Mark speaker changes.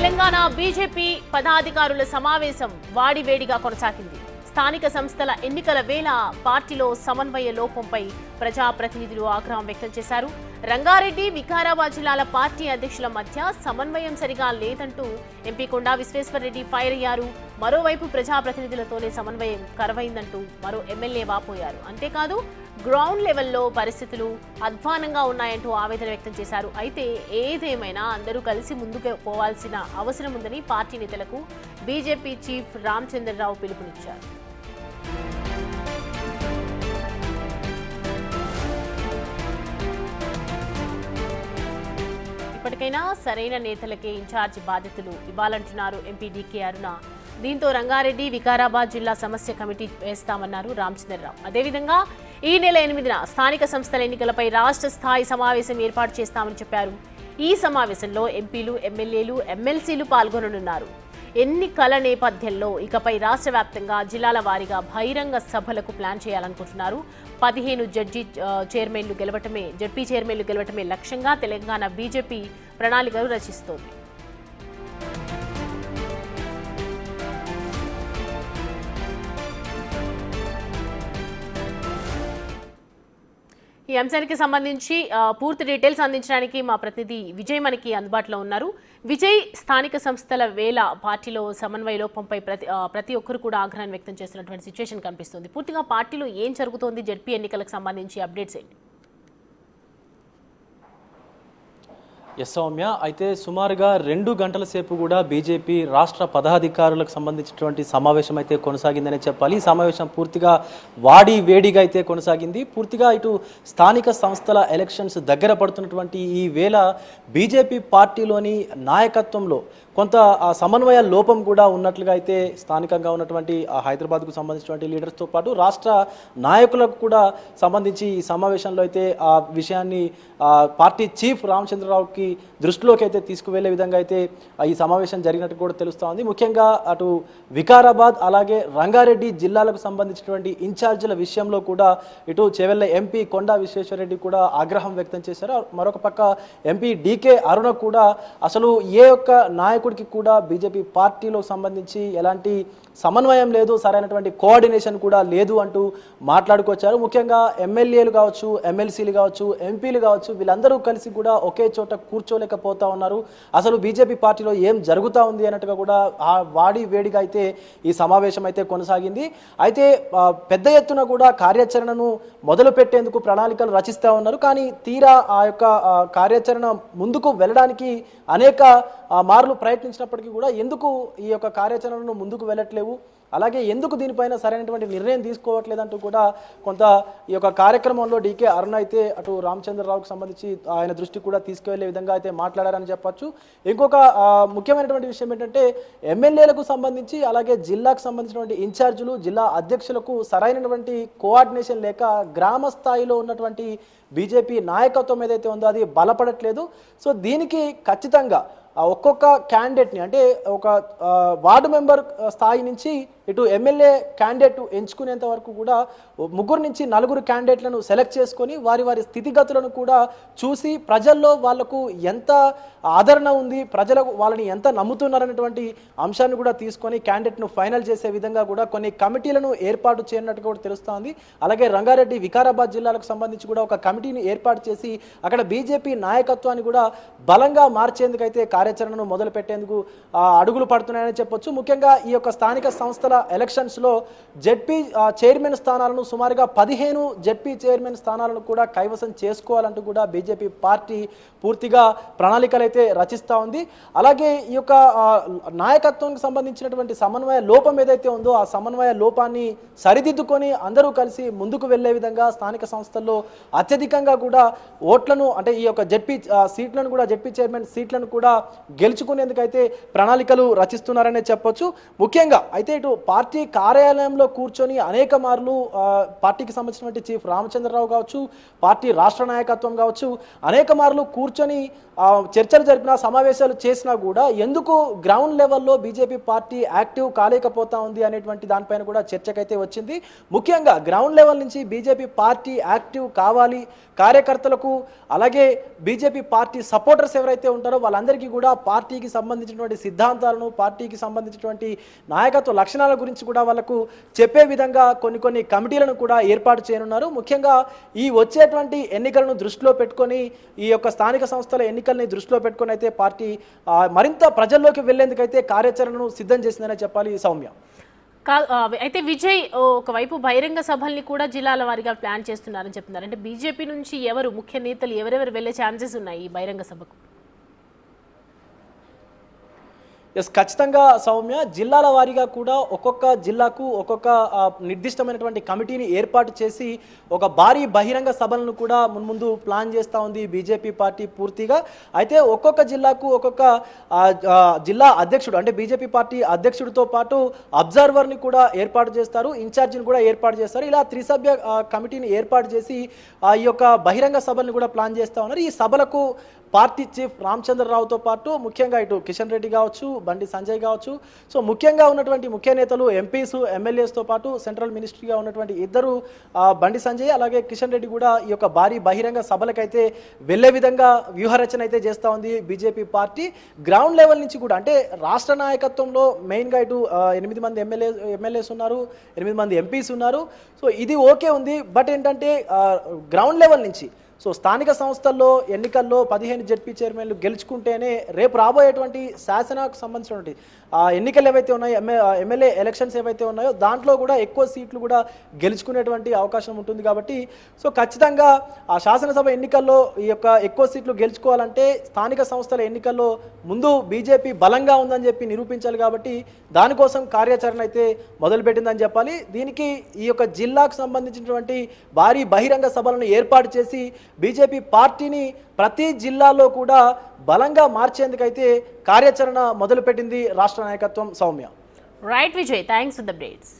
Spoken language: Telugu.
Speaker 1: తెలంగాణ బీజేపీ పదాధికారుల సమావేశం వాడివేడిగా కొనసాగింది. స్థానిక సంస్థల ఎన్నికల వేళ పార్టీలో సమన్వయ లోపంపై ప్రజాప్రతినిధులు ఆగ్రహం వ్యక్తం చేశారు. రంగారెడ్డి, వికారాబాద్ జిల్లాల పార్టీ అధ్యక్షుల మధ్య సమన్వయం సరిగా లేదంటూ ఎంపీ కొండా విశ్వేశ్వరరెడ్డి ఫైర్ అయ్యారు. మరోవైపు ప్రజాప్రతినిధులతోనే సమన్వయం కరువైందంటూ మరో ఎమ్మెల్యే వాపోయారు. అంతేకాదు గ్రౌండ్ లెవెల్లో పరిస్థితులు అధ్వానంగా ఉన్నాయంటూ ఆవేదన వ్యక్తం చేశారు. అయితే ఏదేమైనా అందరూ కలిసి ముందుకు పోవాల్సిన అవసరం ఉందని పార్టీ నేతలకు బీజేపీ చీఫ్ రామచంద్రరావు పిలుపునిచ్చారు. ఇప్పటికైనా సరైన నేతలకే ఇన్ఛార్జ్ బాధ్యతలు ఇవ్వాలంటున్నారు ఎంపీ డీకే అరుణ. దీంతో రంగారెడ్డి, వికారాబాద్ జిల్లా సమస్య కమిటీ వేస్తామన్నారు రామచంద్రరావు. అదేవిధంగా ఈ నెల 8న స్థానిక సంస్థల ఎన్నికలపై రాష్ట్ర స్థాయి సమావేశం ఏర్పాటు చేస్తామని చెప్పారు. ఈ సమావేశంలో ఎంపీలు, ఎమ్మెల్యేలు, ఎమ్మెల్సీలు పాల్గొననున్నారు. ఎన్నికల నేపథ్యంలో ఇకపై రాష్ట్ర వ్యాప్తంగా జిల్లాల వారీగా బహిరంగ సభలకు ప్లాన్ చేయాలనుకుంటున్నారు. 15 జడ్పీ చైర్మన్లు గెలవటమే లక్ష్యంగా తెలంగాణ బీజేపీ ప్రణాళికలు రచిస్తోంది. ఈ అంశానికి సంబంధించి పూర్తి డీటెయిల్స్ అందించడానికి మా ప్రతినిధి విజయ్ మనకి అందుబాటులో ఉన్నారు. విజయ్, స్థానిక సంస్థల వేళ పార్టీలో సమన్వయ లోపంపై ప్రతి ఒక్కరు కూడా ఆగ్రహం వ్యక్తం చేస్తున్నటువంటి సిచ్యువేషన్ కనిపిస్తుంది. పూర్తిగా పార్టీలో ఏం జరుగుతోంది, జడ్పీ ఎన్నికలకు సంబంధించి అప్డేట్స్ ఏంటి?
Speaker 2: ఎస్ సౌమ్య, అయితే సుమారుగా 2 గంటల సేపు కూడా బీజేపీ రాష్ట్ర పదాధికారులకు సంబంధించినటువంటి సమావేశం అయితే కొనసాగిందనే చెప్పాలి. ఈ సమావేశం పూర్తిగా వాడి వేడిగా అయితే కొనసాగింది. పూర్తిగా ఇటు స్థానిక సంస్థల ఎలక్షన్స్ దగ్గర పడుతున్నటువంటి ఈ వేళ బీజేపీ పార్టీలోని నాయకత్వంలో కొంత సమన్వయ లోపం కూడా ఉన్నట్లుగా అయితే స్థానికంగా ఉన్నటువంటి హైదరాబాద్కు సంబంధించినటువంటి లీడర్స్తో పాటు రాష్ట్ర నాయకులకు కూడా సంబంధించి ఈ సమావేశంలో అయితే ఆ విషయాన్ని పార్టీ చీఫ్ రామచంద్రరావుకి దృష్టిలోకి అయితే తీసుకువెళ్లే విధంగా అయితే ఈ సమావేశం జరిగినట్టు కూడా తెలుస్తూ ఉంది. ముఖ్యంగా అటు వికారాబాద్ అలాగే రంగారెడ్డి జిల్లాలకు సంబంధించినటువంటి ఇన్ఛార్జీల విషయంలో కూడా ఇటు చెవెళ్ల ఎంపీ కొండా విశ్వేశ్వరరెడ్డి కూడా ఆగ్రహం వ్యక్తం చేశారు. మరొక పక్క ఎంపీ డీకే అరుణ కూడా అసలు ఏ ఒక్క నాయకుడికి కూడా బీజేపీ పార్టీలో సంబంధించి ఎలాంటి సమన్వయం లేదు, సరైనటువంటి కోఆర్డినేషన్ కూడా లేదు అంటూ మాట్లాడుకొచ్చారు. ముఖ్యంగా ఎమ్మెల్యేలు కావచ్చు, ఎమ్మెల్సీలు కావచ్చు, ఎంపీలు కావచ్చు, వీళ్ళందరూ కలిసి కూడా ఒకే చోట కూర్చోలేకపోతా ఉన్నారు. అసలు బీజేపీ పార్టీలో ఏం జరుగుతూ ఉంది అన్నట్టుగా కూడా వాడి వేడిగా అయితే ఈ సమావేశం అయితే కొనసాగింది. అయితే పెద్ద ఎత్తున కూడా కార్యాచరణను మొదలు పెట్టేందుకు ప్రణాళికలు రచిస్తూ ఉన్నారు. కానీ తీరా ఆ యొక్క కార్యాచరణ ముందుకు వెళ్ళడానికి అనేక మార్లు ప్రయత్నించినప్పటికీ కూడా ఎందుకు ఈ యొక్క కార్యాచరణను ముందుకు వెళ్ళట్లేవు, అలాగే ఎందుకు దీనిపైన సరైనటువంటి నిర్ణయం తీసుకోవట్లేదంటూ కూడా కొంత ఈ యొక్క కార్యక్రమంలో డీకే అరుణ అయితే అటు రామచంద్రరావుకు సంబంధించి ఆయన దృష్టికి కూడా తీసుకువెళ్లే విధంగా అయితే మాట్లాడారని చెప్పొచ్చు. ఇంకొక ముఖ్యమైనటువంటి విషయం ఏంటంటే ఎమ్మెల్యేలకు సంబంధించి అలాగే జిల్లాకు సంబంధించినటువంటి ఇన్ఛార్జీలు, జిల్లా అధ్యక్షులకు సరైనటువంటి కోఆర్డినేషన్ లేక గ్రామ స్థాయిలో ఉన్నటువంటి బీజేపీ నాయకత్వం ఏదైతే ఉందో అది బలపడట్లేదు. సో దీనికి ఖచ్చితంగా ఒక్కొక్క క్యాండిడేట్ని అంటే ఒక వార్డు మెంబర్ స్థాయి నుంచి ఇటు ఎమ్మెల్యే క్యాండిడేట్ ఎంచుకునేంత వరకు కూడా 3 నుంచి 4 క్యాండిడేట్లను సెలెక్ట్ చేసుకొని వారి స్థితిగతులను కూడా చూసి ప్రజల్లో వాళ్లకు ఎంత ఆదరణ ఉంది, ప్రజలకు వాళ్ళని ఎంత నమ్ముతున్నారనేటువంటి అంశాన్ని కూడా తీసుకొని క్యాండిడేట్ను ఫైనల్ చేసే విధంగా కూడా కొన్ని కమిటీలను ఏర్పాటు చేయనట్టు కూడా తెలుస్తోంది. అలాగే రంగారెడ్డి, వికారాబాద్ జిల్లాలకు సంబంధించి కూడా ఒక కమిటీని ఏర్పాటు చేసి అక్కడ బీజేపీ నాయకత్వాన్ని కూడా బలంగా మార్చేందుకైతే కార్యాచరణను మొదలు పెట్టేందుకు అడుగులు పడుతున్నాయని చెప్పొచ్చు. ముఖ్యంగా ఈ యొక్క స్థానిక సంస్థల ఎలక్షన్స్లో జడ్పీ చైర్మన్ స్థానాలను సుమారుగా 15 జడ్పీ చైర్మన్ స్థానాలను కూడా కైవసం చేసుకోవాలంటూ కూడా బీజేపీ పార్టీ పూర్తిగా ప్రణాళికలు అయితే రచిస్తూ ఉంది. అలాగే ఈ యొక్క నాయకత్వానికి సంబంధించినటువంటి సమన్వయ లోపం ఏదైతే ఉందో ఆ సమన్వయ లోపాన్ని సరిదిద్దుకొని అందరూ కలిసి ముందుకు వెళ్లే విధంగా స్థానిక సంస్థల్లో అత్యధికంగా కూడా ఓట్లను అంటే ఈ యొక్క జడ్పీ సీట్లను కూడా జడ్పీ చైర్మన్ సీట్లను కూడా గెలుచుకునేందుకైతే ప్రణాళికలు రచిస్తున్నారనే చెప్పొచ్చు. ముఖ్యంగా అయితే ఇటు పార్టీ కార్యాలయంలో కూర్చొని అనేక మార్లు పార్టీకి సంబంధించినటువంటి చీఫ్ రామచంద్రరావు కావచ్చు, పార్టీ రాష్ట్ర నాయకత్వం కావచ్చు, అనేక మార్లు కూర్చొని చర్చలు జరిపినా, సమావేశాలు చేసినా కూడా ఎందుకు గ్రౌండ్ లెవెల్లో బీజేపీ పార్టీ యాక్టివ్ కాలేకపోతా ఉంది అనేటువంటి దానిపైన కూడా చర్చకైతే వచ్చింది. ముఖ్యంగా గ్రౌండ్ లెవెల్ నుంచి బీజేపీ పార్టీ యాక్టివ్ కావాలి, కార్యకర్తలకు అలాగే బీజేపీ పార్టీ సపోర్టర్స్ ఎవరైతే ఉంటారో వాళ్ళందరికీ కూడా పార్టీకి సంబంధించినటువంటి సిద్ధాంతాలను, పార్టీకి సంబంధించినటువంటి నాయకత్వ లక్షణాల గురించి కూడా వాళ్ళకు చెప్పే విధంగా కొన్ని కమిటీలను కూడా ఏర్పాటు చేయనున్నారు. ముఖ్యంగా ఈ వచ్చేటువంటి ఎన్నికలను దృష్టిలో పెట్టుకొని, ఈ యొక్క స్థానిక సంస్థల ఎన్నికల్ని దృష్టిలో పెట్టుకొని అయితే పార్టీ మరింత ప్రజల్లోకి వెళ్లేందుకైతే కార్యాచరణను సిద్ధం చేసిందనే చెప్పాలి సౌమ్య.
Speaker 1: అయితే విజయ్ ఒకవైపు బహిరంగ సభల్ని కూడా జిల్లాల వారీగా ప్లాన్ చేస్తున్నారని చెప్తున్నారు. అంటే బీజేపీ నుంచి ఎవరు ముఖ్య నేతలు ఎవరెవరు వెళ్లే ఛాన్సెస్ ఉన్నాయి ఈ బహిరంగ సభకు?
Speaker 2: ఖచ్చితంగా సౌమ్య, జిల్లాల వారీగా కూడా ఒక్కొక్క జిల్లాకు ఒక్కొక్క నిర్దిష్టమైనటువంటి కమిటీని ఏర్పాటు చేసి ఒక భారీ బహిరంగ సభలను కూడా మున్ముందు ప్లాన్ చేస్తూ ఉంది బీజేపీ పార్టీ పూర్తిగా. అయితే ఒక్కొక్క జిల్లాకు ఒక్కొక్క జిల్లా అధ్యక్షుడు, అంటే బీజేపీ పార్టీ అధ్యక్షుడితో పాటు అబ్జర్వర్ని కూడా ఏర్పాటు చేస్తారు, ఇన్ఛార్జిని కూడా ఏర్పాటు చేస్తారు. ఇలా త్రిసభ్య కమిటీని ఏర్పాటు చేసి ఈ యొక్క బహిరంగ సభలను కూడా ప్లాన్ చేస్తూ ఉన్నారు. ఈ సభలకు పార్టీ చీఫ్ రామచంద్రరావుతో పాటు ముఖ్యంగా ఇటు కిషన్ రెడ్డి కావచ్చు, బండి సంజయ్ కావచ్చు, సో ముఖ్యంగా ఉన్నటువంటి ముఖ్య నేతలు ఎంపీస్, ఎమ్మెల్యేస్తో పాటు సెంట్రల్ మినిస్ట్రీగా ఉన్నటువంటి ఇద్దరు బండి సంజయ్ అలాగే కిషన్ రెడ్డి కూడా ఈ యొక్క భారీ బహిరంగ సభలకైతే వెళ్లే విధంగా వ్యూహరచన అయితే చేస్తూ ఉంది బీజేపీ పార్టీ. గ్రౌండ్ లెవెల్ నుంచి కూడా, అంటే రాష్ట్ర నాయకత్వంలో మెయిన్గా ఇటు 8 మంది ఎమ్మెల్యేస్ ఉన్నారు, 8 మంది ఎంపీస్ ఉన్నారు. సో ఇది ఓకే ఉంది. బట్ ఏంటంటే గ్రౌండ్ లెవెల్ నుంచి, సో స్థానిక సంస్థల్లో ఎన్నికల్లో 15 జెడ్పీ చైర్మన్లు గెలుచుకుంటేనే రేపు రాబోయేటువంటి శాసనకు సంబంధించినటువంటి ఎన్నికలు ఏవైతే ఉన్నాయో, ఎమ్మెల్యే ఎలక్షన్స్ ఏవైతే ఉన్నాయో దాంట్లో కూడా ఎక్కువ సీట్లు కూడా గెలుచుకునేటువంటి అవకాశం ఉంటుంది. కాబట్టి సో ఖచ్చితంగా ఆ శాసనసభ ఎన్నికల్లో ఈ యొక్క ఎక్కువ సీట్లు గెలుచుకోవాలంటే స్థానిక సంస్థల ఎన్నికల్లో ముందు బీజేపీ బలంగా ఉందని చెప్పి నిరూపించాలి. కాబట్టి దానికోసం కార్యాచరణ అయితే మొదలుపెట్టిందని చెప్పాలి. దీనికి ఈ యొక్క జిల్లాకు సంబంధించినటువంటి భారీ బహిరంగ సభలను ఏర్పాటు చేసి బీజేపీ పార్టీని ప్రతి జిల్లాలో కూడా బలంగా మార్చేందుకైతే కార్యాచరణ మొదలుపెట్టింది రాష్ట్ర నాయకత్వం Soumya.
Speaker 1: Right Vijay, thanks for the updates.